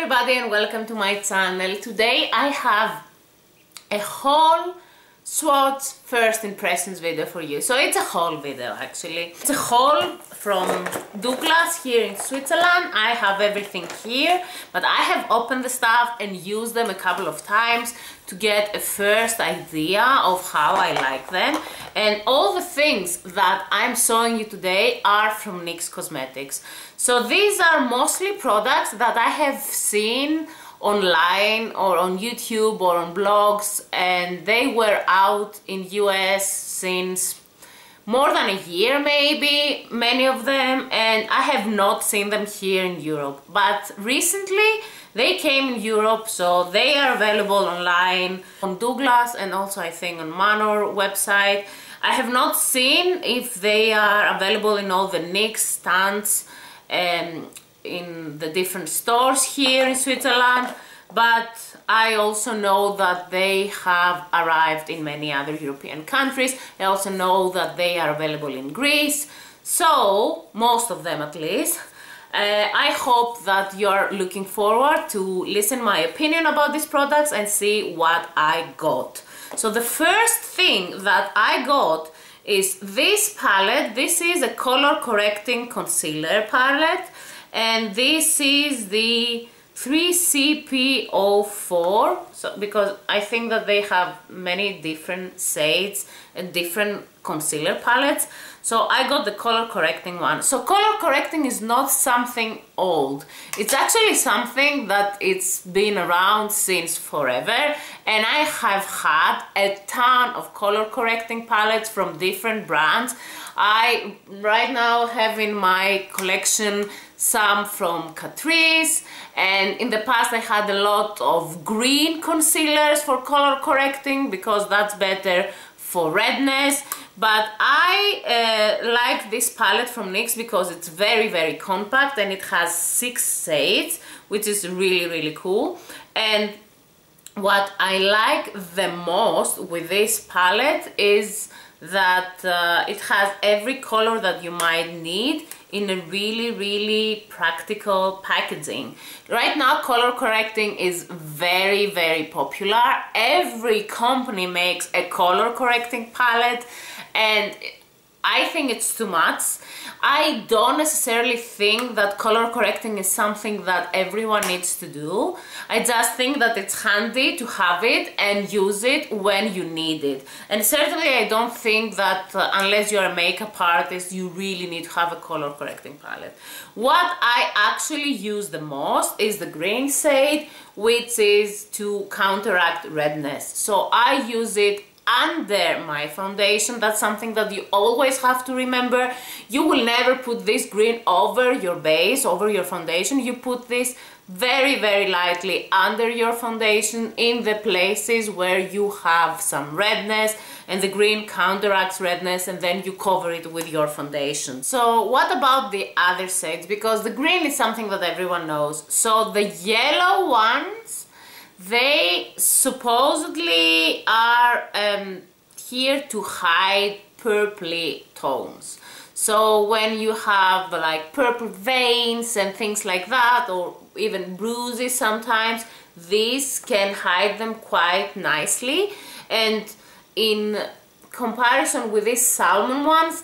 everybody and welcome to my channel. Today I have a whole swatch first impressions video for you. So it's a haul video actually. It's a haul from Douglas here in Switzerland. I have everything here, but I have opened the stuff and used them a couple of times to get a first idea of how I like them. And all the things that I'm showing you today are from NYX Cosmetics. So these are mostly products that I have seen online or on YouTube or on blogs, and they were out in US since more than a year maybe, many of them, and I have not seen them here in Europe. But recently they came in Europe, so they are available online on Douglas and also I think on Manor website. I have not seen if they are available in all the NYX stands in the different stores here in Switzerland, but I also know that they have arrived in many other European countries. I also know that they are available in Greece, so most of them at least. I hope that you're looking forward to listen my opinion about these products and see what I got. So the first thing that I got is this palette. This is a color correcting concealer palette, and this is the 3CP04, so because I think that they have many different shades and different concealer palettes, so I got the color correcting one. So color correcting is not something old, it's actually something that it's been around since forever, and I have had a ton of color correcting palettes from different brands. I right now have in my collection some from Catrice, and in the past I had a lot of green concealers for color correcting because that's better for redness. But I like this palette from NYX because it's very compact and it has 6 shades, which is really cool. And what I like the most with this palette is that it has every color that you might need in a really practical packaging. Right now color correcting is very popular. Every company makes a color correcting palette, and I think it's too much. I don't necessarily think that color correcting is something that everyone needs to do. I just think that it's handy to have it and use it when you need it. And certainly I don't think that unless you're a makeup artist, you really need to have a color correcting palette. What I actually use the most is the green shade, which is to counteract redness. So I use it under my foundation. That's something that you always have to remember. You will never put this green over your base, over your foundation. You put this very lightly under your foundation in the places where you have some redness, and the green counteracts redness, and then you cover it with your foundation. So what about the other shades? Because the green is something that everyone knows. So the yellow ones, they supposedly are here to hide purpley tones. So when you have like purple veins and things like that, or even bruises sometimes, these can hide them quite nicely. And in comparison with these salmon ones,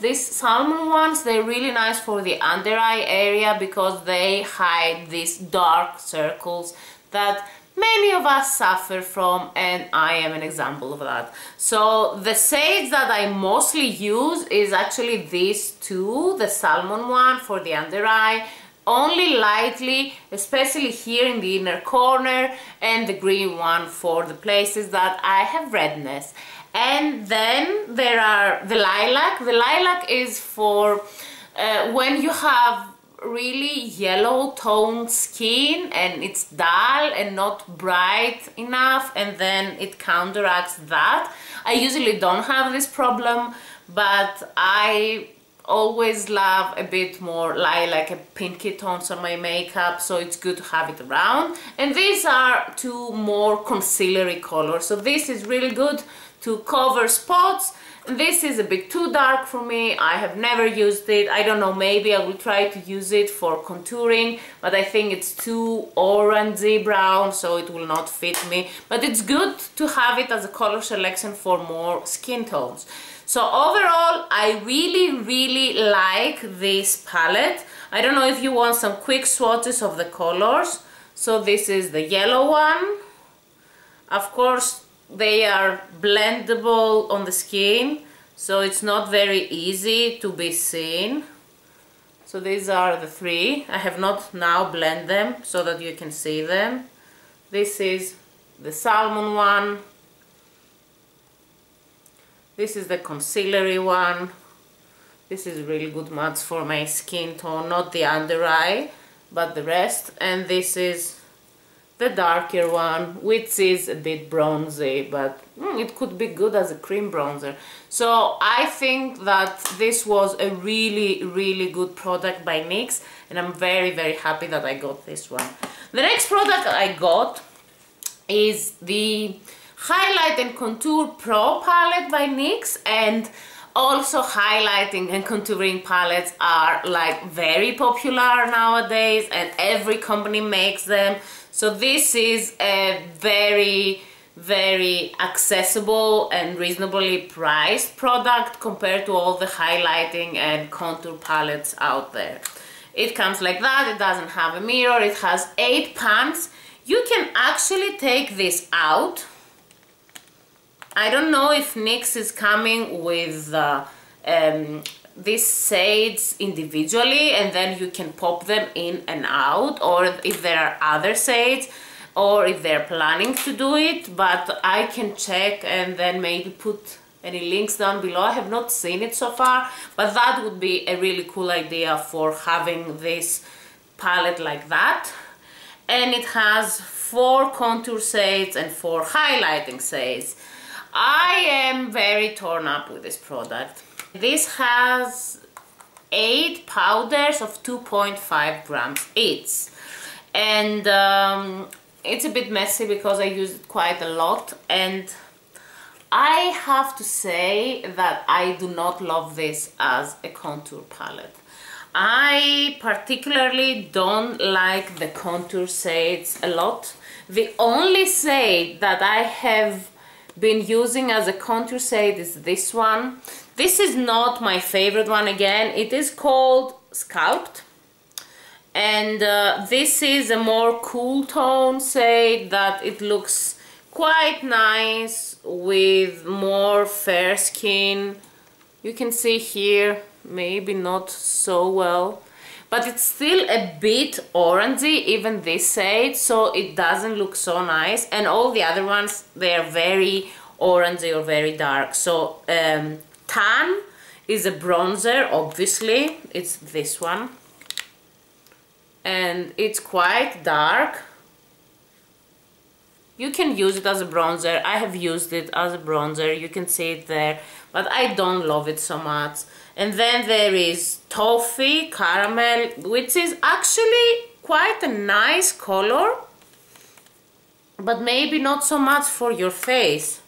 they're really nice for the under eye area because they hide these dark circles that many of us suffer from, and I am an example of that. So the shades that I mostly use is actually these two, the salmon one for the under eye, only lightly, especially here in the inner corner, and the green one for the places that I have redness. And then there are the lilac. The lilac is for when you have really yellow toned skin and it's dull and not bright enough, and then it counteracts that. I usually don't have this problem, but I always love a bit more like a pinky tones on my makeup, so it's good to have it around. And these are two more concealery colors, so this is really good to cover spots This is a bit too dark for me. I have never used it. I don't know, maybe I will try to use it for contouring, but I think it's too orangey brown, so it will not fit me. But it's good to have it as a color selection for more skin tones. So overall, I really like this palette. I don't know if you want some quick swatches of the colors. So this is the yellow one. Of course, they are blendable on the skin, so it's not very easy to be seen. So these are the three. I have not now blend them so that you can see them. This is the salmon one. This is the concealery one. This is really good match for my skin tone, not the under eye, but the rest. And this is the darker one, which is a bit bronzy, but it could be good as a cream bronzer. So I think that this was a really good product by NYX, and I'm very happy that I got this one. The next product I got is the Highlight and Contour Pro palette by NYX, and also highlighting and contouring palettes are like very popular nowadays, and every company makes them. So this is a very accessible and reasonably priced product compared to all the highlighting and contour palettes out there. It comes like that. It doesn't have a mirror. It has 8 pans. You can actually take this out. I don't know if NYX is coming with these shades individually and then you can pop them in and out, or if there are other shades, or if they're planning to do it, but I can check and then maybe put any links down below. I have not seen it so far, but that would be a really cool idea for having this palette like that. And it has 4 contour shades and 4 highlighting shades. I am very torn up with this product. This has 8 powders of 2.5 grams each, and it's a bit messy because I use it quite a lot, and I have to say that I do not love this as a contour palette. I particularly don't like the contour shades a lot. The only shade that I have been using as a contour shade is this one. This is not my favorite one. Again, it is called Sculpt, and this is a more cool tone shade that it looks quite nice with more fair skin. You can see here, maybe not so well, but it's still a bit orangey, even this shade, so it doesn't look so nice. And all the other ones, they are very orangey or very dark. So Tan is a bronzer, obviously. It's this one, and it's quite dark. You can use it as a bronzer. I have used it as a bronzer, you can see it there, but I don't love it so much. And then there is Toffee Caramel, which is actually quite a nice color, but maybe not so much for your face.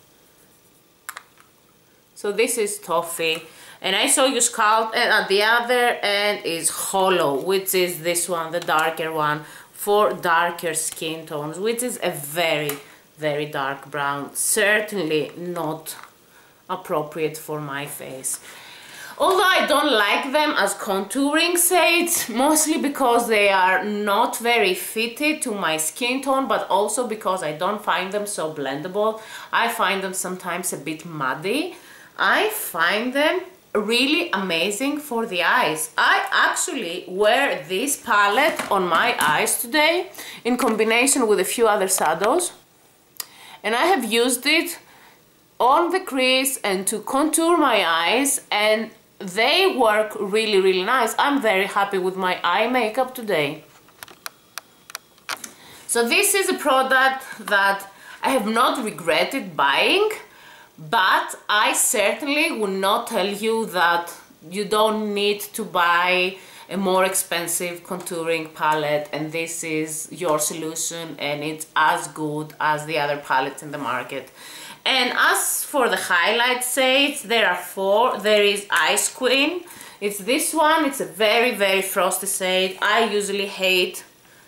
So this is Toffee, and I saw you Sculpt, and at the other end is Hollow, which is this one, the darker one, for darker skin tones, which is a very dark brown, certainly not appropriate for my face. Although I don't like them as contouring shades, mostly because they are not very fitted to my skin tone, but also because I don't find them so blendable. I find them sometimes a bit muddy. I find them really amazing for the eyes. I actually wear this palette on my eyes today in combination with a few other shadows, and I have used it on the crease and to contour my eyes, and they work really nice. I'm very happy with my eye makeup today. So this is a product that I have not regretted buying, but I certainly would not tell you that you don't need to buy a more expensive contouring palette and this is your solution and it's as good as the other palettes in the market. And as for the highlight shades, there are 4. There is Ice Queen. It's this one. It's a very, very frosty shade. I usually hate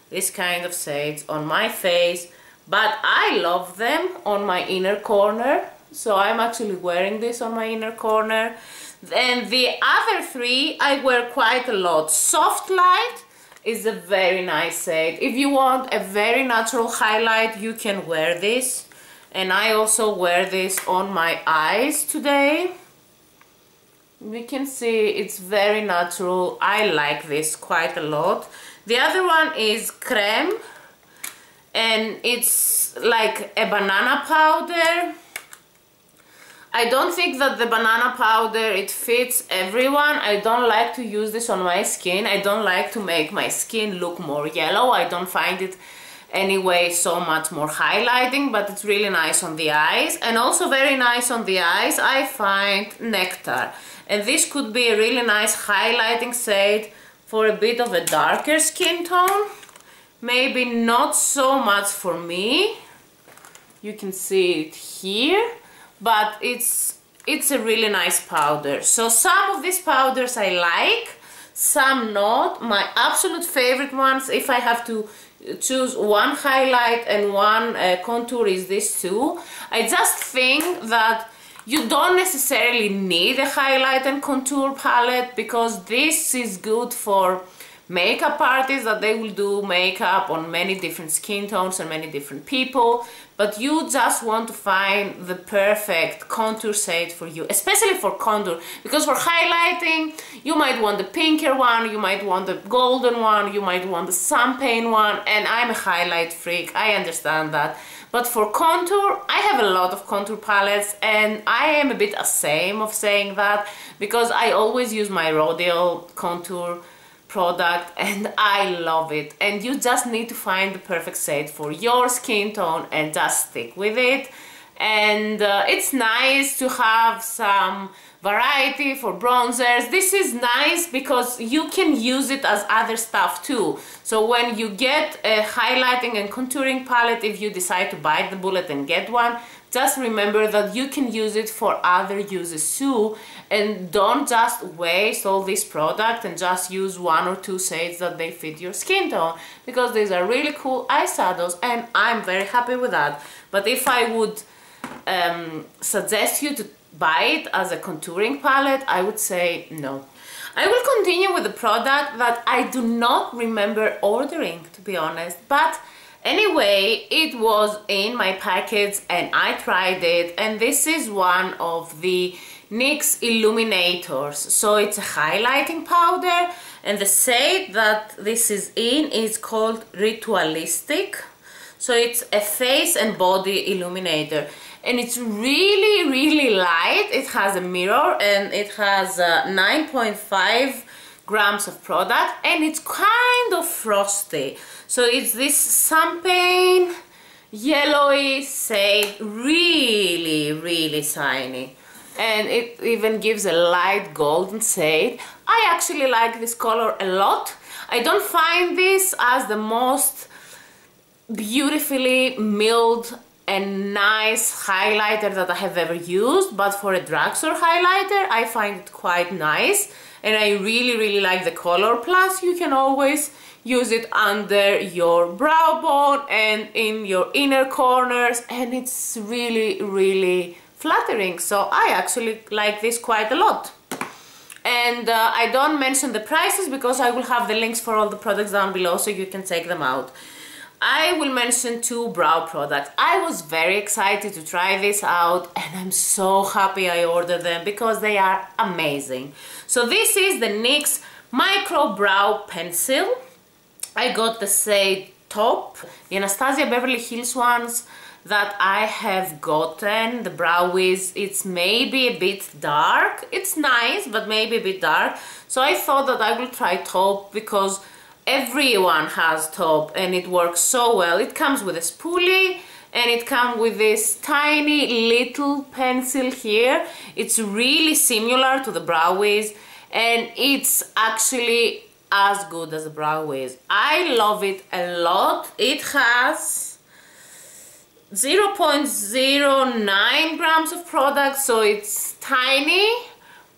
this kind of shades on my face, but I love them on my inner corner. So I'm actually wearing this on my inner corner. And the other 3 I wear quite a lot. Soft Light is a very nice shade. If you want a very natural highlight, you can wear this. And I also wear this on my eyes today. We can see it's very natural. I like this quite a lot. The other one is Creme, and it's like a banana powder. I don't think that the banana powder, it fits everyone. I don't like to use this on my skin. I don't like to make my skin look more yellow. I don't find it anyway so much more highlighting, but it's really nice on the eyes. And also very nice on the eyes, I find Nectar. And this could be a really nice highlighting shade for a bit of a darker skin tone. Maybe not so much for me. You can see it here. But it's a really nice powder. So some of these powders I like, some not. My absolute favorite ones, if I have to choose one highlight and one contour, is this 2. I just think that you don't necessarily need a highlight and contour palette, because this is good for makeup artists that they will do makeup on many different skin tones and many different people, but you just want to find the perfect contour shade for you, especially for contour, because for highlighting you might want the pinker one, you might want the golden one, you might want the champagne one, and I'm a highlight freak, I understand that. But for contour, I have a lot of contour palettes, and I am a bit ashamed of saying that, because I always use my Rodial contour product and I love it. And you just need to find the perfect shade for your skin tone and just stick with it. And it's nice to have some variety for bronzers. This is nice because you can use it as other stuff too. So when you get a highlighting and contouring palette, if you decide to bite the bullet and get one, just remember that you can use it for other uses too, and don't just waste all this product and just use 1 or 2 shades that they fit your skin tone, because these are really cool eyeshadows and I'm very happy with that. But if I would suggest you to buy it as a contouring palette, I would say no. I will continue with the product that I do not remember ordering, to be honest, but anyway, it was in my package and I tried it, and this is one of the NYX Illuminators. So it's a highlighting powder, and the shade that this is in is called Ritualistic. So it's a face and body illuminator, and it's really, really light. It has a mirror and it has 9.5 grams of product, and it's kind of frosty. So it's this champagne yellowy shade, really, really shiny. And it even gives a light golden shade. I actually like this color a lot. I don't find this as the most beautifully milled and nice highlighter that I have ever used, but for a drugstore highlighter I find it quite nice, and I really, really like the color. Plus you can always use it under your brow bone and in your inner corners, and it's really, really flattering. So I actually like this quite a lot. And I don't mention the prices because I will have the links for all the products down below so you can check them out. I will mention 2 brow products. I was very excited to try this out, and I'm so happy I ordered them because they are amazing. So this is the NYX Micro Brow Pencil. I got the shade Top, the Anastasia Beverly Hills ones that I have gotten, the Brow Wiz. It's maybe a bit dark. It's nice, but maybe a bit dark. So I thought that I will try Top because everyone has Top and it works so well. It comes with a spoolie and it comes with this tiny little pencil here. It's really similar to the Brow Wiz, and it's actually as good as the Brow Wiz. I love it a lot. It has 0.09 grams of product, so it's tiny,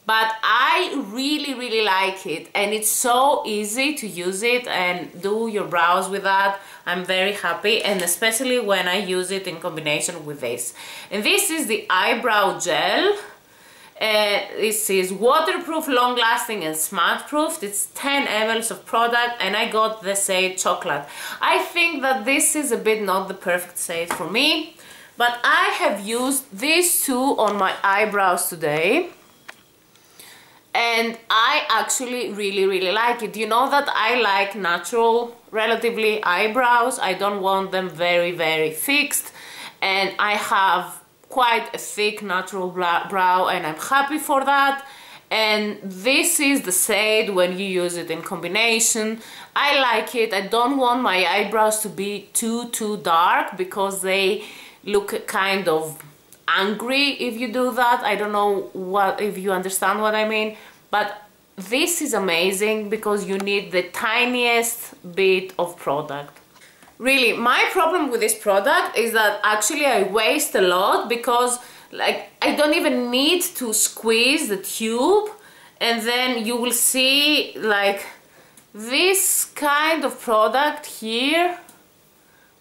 but I really like it, and it's so easy to use it and do your brows with that. I'm very happy, and especially when I use it in combination with this. And this is the eyebrow gel. This is waterproof, long-lasting and smudge-proof. It's 10 ml of product, and I got the shade chocolate. I think that this is a bit not the perfect shade for me, but I have used these two on my eyebrows today, and I actually really like it. You know that I like natural, relatively, eyebrows. I don't want them very fixed, and I have quite a thick natural brow, and I'm happy for that. And this is the shade when you use it in combination. I like it. I don't want my eyebrows to be too dark, because they look kind of angry if you do that. I don't know if you understand what I mean, but this is amazing because you need the tiniest bit of product. Really, my problem with this product is that actually I waste a lot, because like I don't even need to squeeze the tube, and then you will see like this kind of product here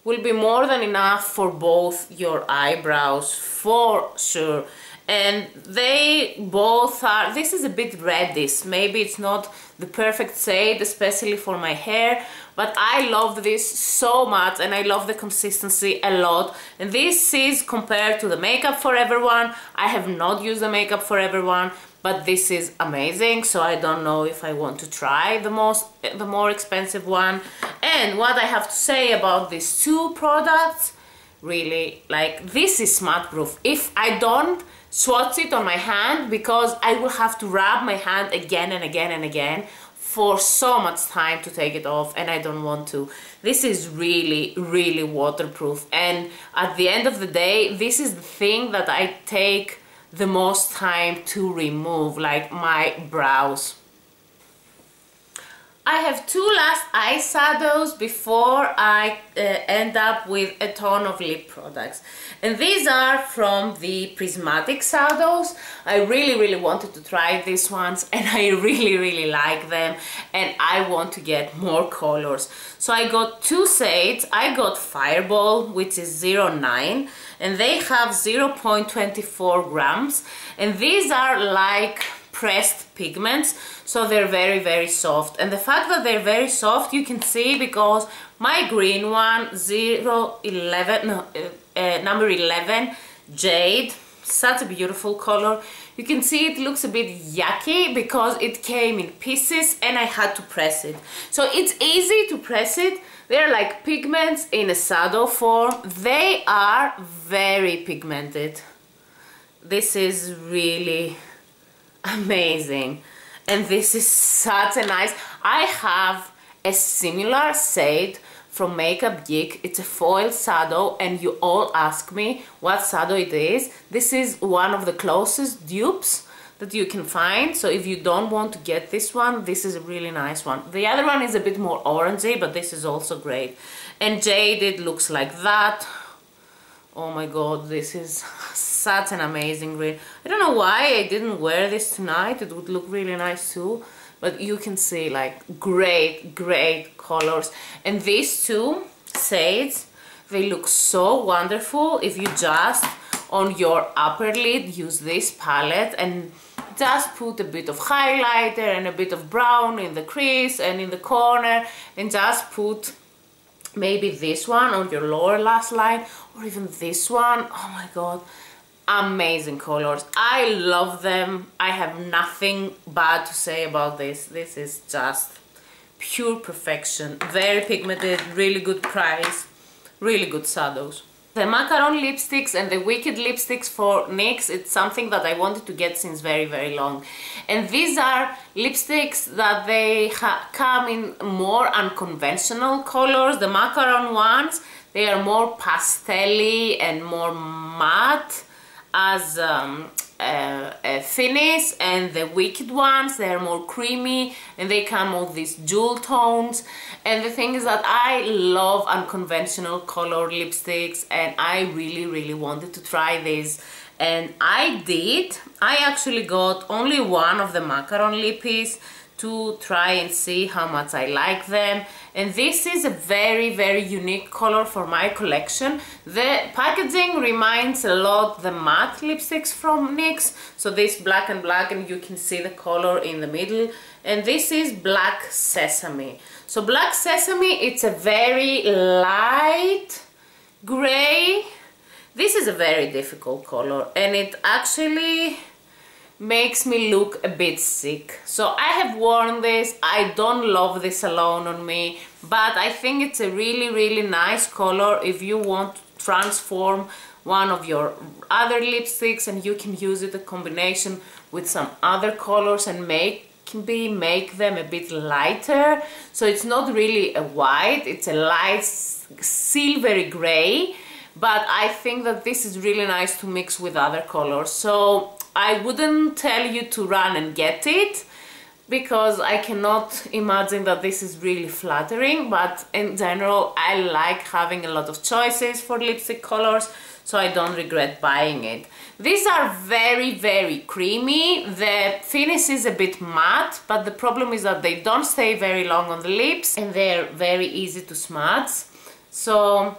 will be more than enough for both your eyebrows, for sure. And they both are, this is a bit reddish, maybe it's not the perfect shade, especially for my hair, but I love this so much, and I love the consistency a lot. And this is compared to the Makeup Forever one. I have not used the Makeup Forever one, but this is amazing, so I don't know if I want to try the more expensive one. And what I have to say about these two products, really, like, this is smudge proof. If I don't swatch it on my hand, because I will have to rub my hand again and again for so much time to take it off, and I don't want to. This is really waterproof, and at the end of the day, this is the thing that I take the most time to remove, like my brows. I have two last eyeshadows before I end up with a ton of lip products, and these are from the Prismatic shadows. I really wanted to try these ones, and I really like them, and I want to get more colors. So I got two shades. I got Fireball, which is 09, and they have 0.24 grams, and these are like pressed pigments, so they're very soft. And the fact that they're very soft, you can see, because my green one, number 11, Jade, such a beautiful color. You can see it looks a bit yucky because it came in pieces and I had to press it. So it's easy to press it. They're like pigments in a shadow form. They are very pigmented. This is really amazing, and this is such a nice. I have a similar shade from Makeup Geek. It's a foil shadow, and you all ask me what shadow it is. This is one of the closest dupes that you can find, so if you don't want to get this one, this is a really nice one. The other one is a bit more orangey, but this is also great. And Jaded looks like that. Oh my god, this is such an amazing green. I don't know why I didn't wear this tonight. It would look really nice too. But you can see, like, great colors. And these two shades, they look so wonderful if you just, on your upper lid, use this palette and just put a bit of highlighter and a bit of brown in the crease and in the corner, and just put maybe this one on your lower lash line, or even this one. Oh my god, amazing colors. I love them. I have nothing bad to say about this. This is just pure perfection. Very pigmented, really good price, really good shadows. The macaron lipsticks and the Wicked lipsticks for NYX, it's something that I wanted to get since very long. And these are lipsticks that they come in more unconventional colors. The macaron ones, they are more pastel-y and more matte, as finish, and the Wicked ones, they're more creamy and they come with these jewel tones. And the thing is that I love unconventional color lipsticks, and I really wanted to try this, and I did. I actually got only one of the macaron lippies to try and see how much I like them, and this is a very unique color for my collection. The packaging reminds a lot the matte lipsticks from NYX, so this black and black, and you can see the color in the middle, and this is Black Sesame. So Black Sesame, it's a very light gray. This is a very difficult color, and it actually makes me look a bit sick. So I have worn this. I don't love this alone on me, but I think it's a really nice color if you want to transform one of your other lipsticks, and you can use it in combination with some other colors and make them a bit lighter. So it's not really a white, it's a light silvery gray, but I think that this is really nice to mix with other colors. So I wouldn't tell you to run and get it, because I cannot imagine that this is really flattering, but in general I like having a lot of choices for lipstick colors, so I don't regret buying it. These are very creamy. The finish is a bit matte, but the problem is that they don't stay very long on the lips, and they're very easy to smudge. So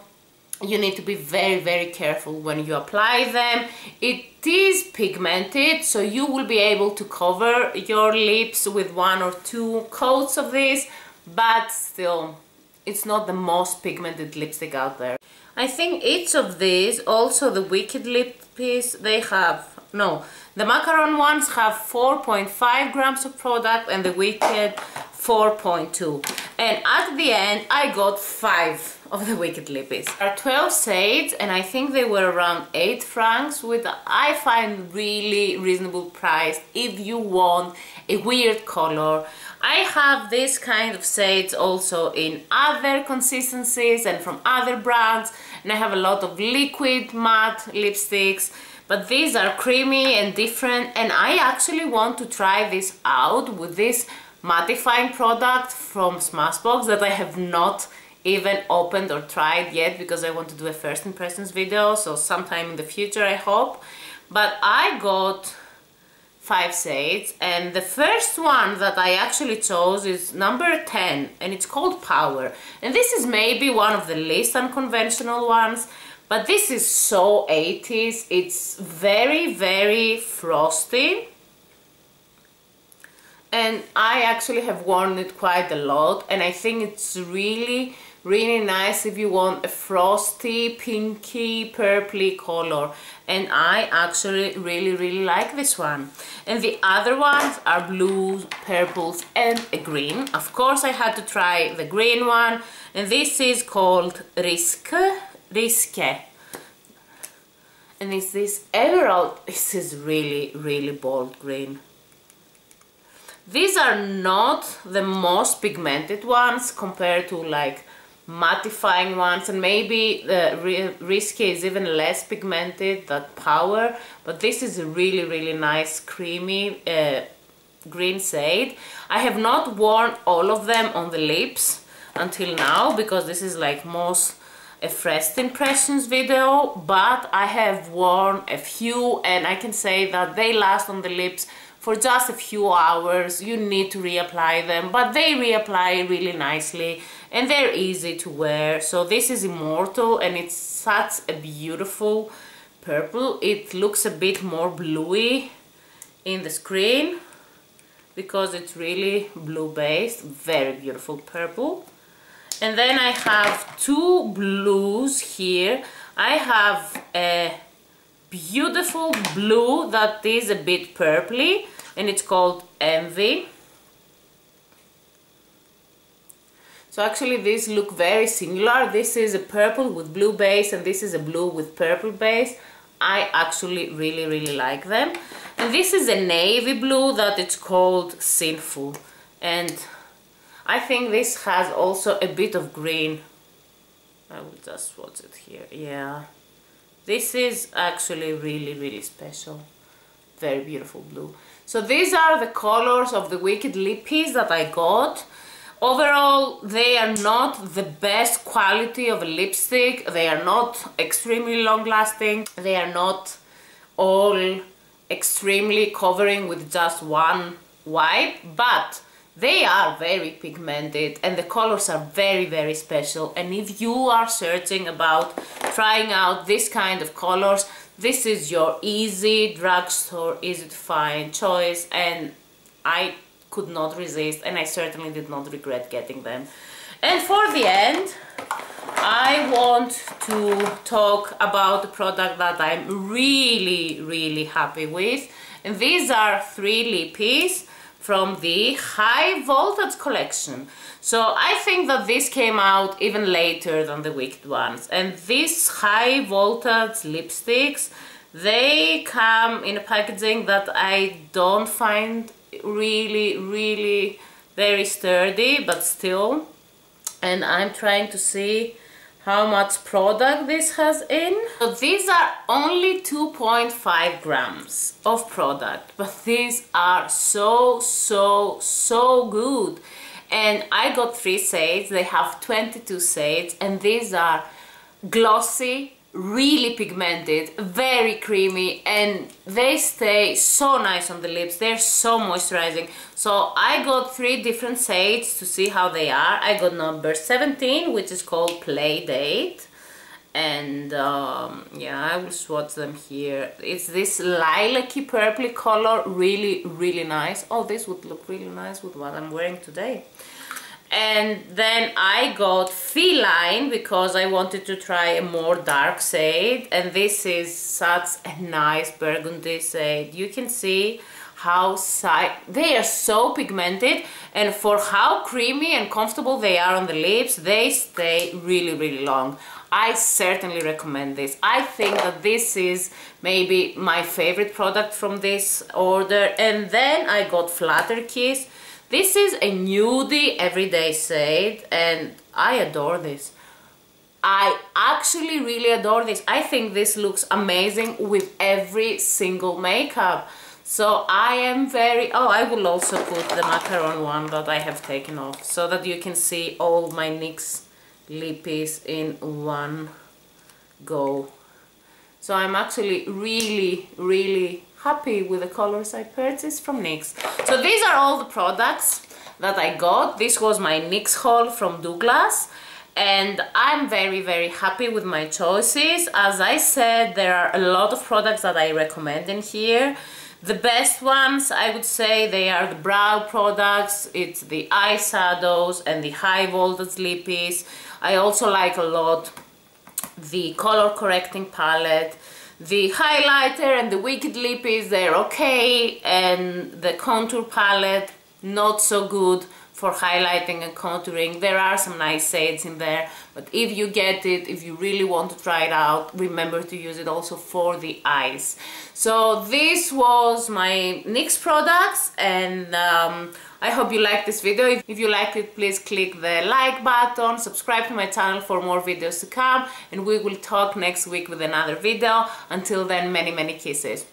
you need to be very careful when you apply them. It is pigmented, so you will be able to cover your lips with 1 or 2 coats of this, but still, it's not the most pigmented lipstick out there. I think each of these, also the Wicked lippies, they have, no, the macaron ones have 4.5 grams of product, and the Wicked 4.2. And at the end I got 5 of the Wicked lippies. There are 12 shades, and I think they were around 8 francs, which I find really reasonable price if you want a weird color. I have this kind of shades also in other consistencies and from other brands, and I have a lot of liquid matte lipsticks, but these are creamy and different, and I actually want to try this out with this mattifying product from Smashbox that I have not even opened or tried yet, because I want to do a first impressions video, so sometime in the future I hope. But I got 5 shades, and the first one that I actually chose is number 10, and it's called Power, and this is maybe one of the least unconventional ones, but this is so 80s. It's very frosty, and I actually have worn it quite a lot, and I think it's really nice if you want a frosty, pinky, purpley color, and I actually really like this one. And the other ones are blues, purples, and a green. Of course I had to try the green one, and this is called Risque, and it's this emerald. This is really bold green. These are not the most pigmented ones compared to like mattifying ones, and maybe the Risque is even less pigmented than Power, but this is a really nice creamy green shade. I have not worn all of them on the lips until now, because this is like most a first impressions video, but I have worn a few, and I can say that they last on the lips for just a few hours. You need to reapply them, but they reapply really nicely, and they're easy to wear. So this is Immortal, and it's such a beautiful purple. It looks a bit more bluey in the screen because it's really blue based. Very beautiful purple. And then I have 2 blues here. I have a beautiful blue that is a bit purpley, and it's called Envy. So actually these look very similar. This is a purple with blue base, and this is a blue with purple base. I actually really like them. And this is a navy blue that it's called Sinful, and I think this has also a bit of green. I will just swatch it here. Yeah, this is actually really special. very beautiful blue. So these are the colors of the Wicked Lippies that I got. Overall, they are not the best quality of a lipstick. They are not extremely long lasting. They are not all extremely covering with just one wipe, but they are very pigmented and the colors are very, very special. And if you are searching about trying out this kind of colors, this is your easy drugstore, easy to find choice, and I could not resist, and I certainly did not regret getting them. And for the end, I want to talk about the product that I'm really, really happy with. And these are 3 lippies from the High Voltage collection. So I think that this came out even later than the Wicked ones. And these High Voltage lipsticks, they come in a packaging that I don't find really very sturdy, but still. And I'm trying to see how much product this has in. So these are only 2.5 grams of product, but these are so good. And I got 3 shades. They have 22 shades, and these are glossy, really pigmented, very creamy, and they stay so nice on the lips. They're so moisturizing. So I got 3 different shades to see how they are. I got number 17, which is called Play Date, and yeah, I will swatch them here. It's this lilac-y purpley color, really nice. Oh, this would look really nice with what I'm wearing today. And then I got Feline because I wanted to try a more dark shade, and this is such a nice burgundy shade. You can see how they are so pigmented, and for how creamy and comfortable they are on the lips, they stay really long. I certainly recommend this. I think that this is maybe my favorite product from this order. And then I got Flutter Kiss. This is a nudie everyday shade, and I adore this. I actually really adore this. I think this looks amazing with every single makeup. So I am very... Oh, I will also put the macaron one that I have taken off so that you can see all my NYX lippies in one go. So I'm actually really happy with the colors I purchased from NYX. So these are all the products that I got. This was my NYX haul from Douglas, and I'm very happy with my choices. As I said, there are a lot of products that I recommend in here. The best ones, I would say, they are the brow products. It's the eyeshadows and the High Voltage lippies. I also like a lot the color correcting palette. The highlighter and the Wicked lippies, they're okay, and the contour palette, not so good for highlighting and contouring. There are some nice shades in there, but if you get it, if you really want to try it out, remember to use it also for the eyes. So this was my NYX products, and I hope you liked this video. If you liked it, please click the like button, subscribe to my channel for more videos to come, and we will talk next week with another video. Until then, many kisses.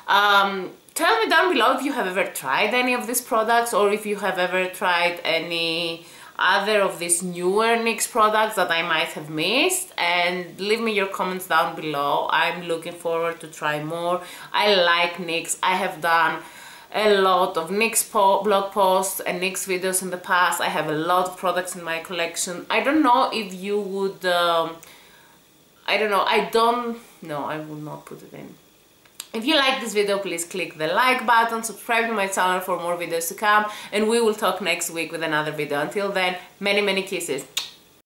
Tell me down below if you have ever tried any of these products, or if you have ever tried any other of these newer NYX products that I might have missed, and leave me your comments down below. I'm looking forward to try more. I like NYX. I have done a lot of NYX blog posts and NYX videos in the past. I have a lot of products in my collection. I don't know if you would, I don't know, I will not put it in. If you like this video, please click the like button, subscribe to my channel for more videos to come, and we will talk next week with another video. Until then, many kisses.